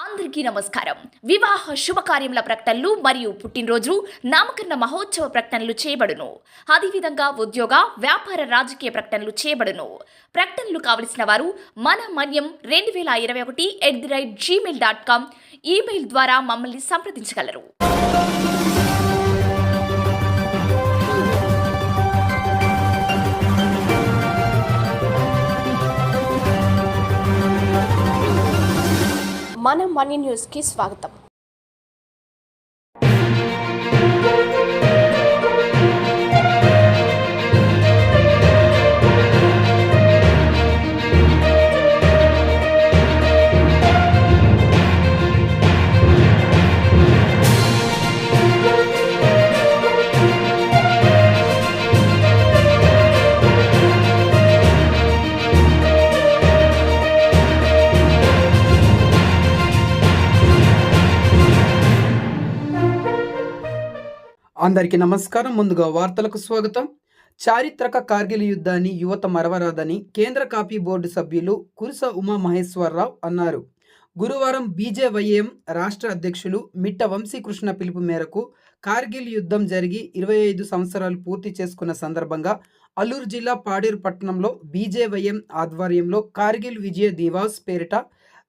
అందరికీ నమస్కారం. వివాహ శుభకార్యముల ప్రకటనలు మరియు పుట్టినరోజు నామకరణ మహోత్సవ ప్రకటనలు చేయబడును. అదేవిధంగా ఉద్యోగ వ్యాపార రాజకీయ ప్రకటనలు చేయబడును. ప్రకటనలు కావలసిన వారు మన మన్యం 2021@gmail.com ఈమెయిల్ ద్వారా మమ్మల్ని సంప్రదించగలరు. మన మనీ న్యూస్కి స్వాగతం. అందరికీ నమస్కారం. ముందుగా వార్తలకు స్వాగతం. చారిత్రక కార్గిల్ యుద్ధాన్ని యువత మరవరాదని కేంద్ర కాపీ బోర్డు సభ్యులు కురుస ఉమా మహేశ్వరరావు అన్నారు. గురువారం బీజేవైఎం రాష్ట్ర అధ్యక్షులు మిట్ట వంశీకృష్ణ పిలుపు మేరకు కార్గిల్ యుద్ధం జరిగి 25 సంవత్సరాలు పూర్తి చేసుకున్న సందర్భంగా అల్లూరు జిల్లా పాడేరు పట్టణంలో బీజేవైఎం ఆధ్వర్యంలో కార్గిల్ విజయ దివాస్ పేరిట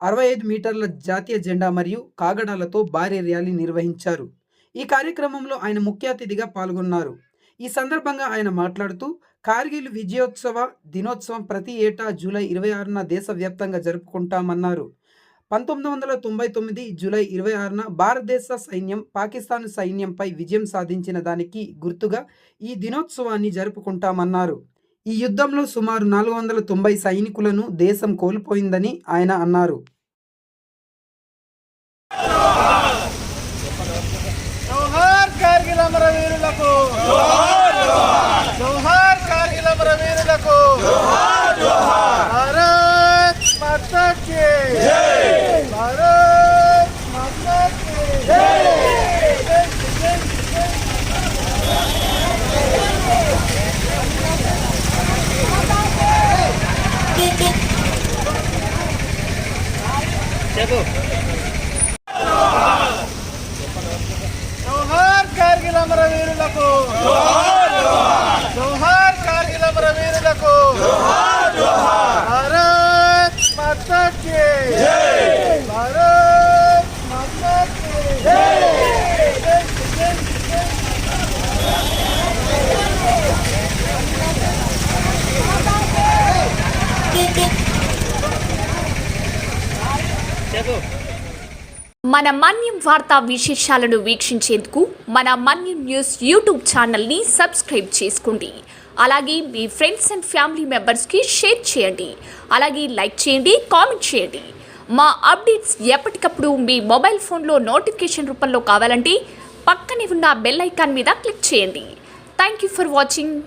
65 మీటర్ల జాతీయ జెండా మరియు కాగడాలతో భారీ ర్యాలీ నిర్వహించారు. ఈ కార్యక్రమంలో ఆయన ముఖ్య అతిథిగా పాల్గొన్నారు. ఈ సందర్భంగా ఆయన మాట్లాడుతూ కార్గిల్ విజయోత్సవ దినోత్సవం ప్రతి ఏటా జూలై 26న దేశవ్యాప్తంగా జరుపుకుంటామన్నారు. 1999 జూలై 26న భారతదేశ సైన్యం పాకిస్తాన్ సైన్యంపై విజయం సాధించిన దానికి గుర్తుగా ఈ దినోత్సవాన్ని జరుపుకుంటామన్నారు. ఈ యుద్ధంలో సుమారు 490 సైనికులను దేశం కోల్పోయిందని ఆయన అన్నారు. కార్గిల్ అమరవీరులకు జోహార్, కార్గిల్ అమరవీరులకు భారత్ మాతా కీ జై, భారత్ మాతా కీ జై. కార్గిల్ అమరవీరులకు జోహార్, కార్గిల్ అమరవీరులకు భారత్ మాతా కీ జై, భారత్ మాతా కీ జై. మన మన్యం వార్తా విశేషాలను వీక్షించేందుకు మన మన్యం న్యూస్ యూట్యూబ్ ఛానల్ని సబ్స్క్రైబ్ చేసుకోండి. అలాగే మీ ఫ్రెండ్స్ అండ్ ఫ్యామిలీ మెంబర్స్కి షేర్ చేయండి. అలాగే లైక్ చేయండి, కామెంట్ చేయండి. మా అప్డేట్స్ ఎప్పటికప్పుడు మీ మొబైల్ ఫోన్లో నోటిఫికేషన్ రూపంలో కావాలంటే పక్కనే ఉన్న బెల్ ఐకాన్ మీద క్లిక్ చేయండి. Thank you for watching.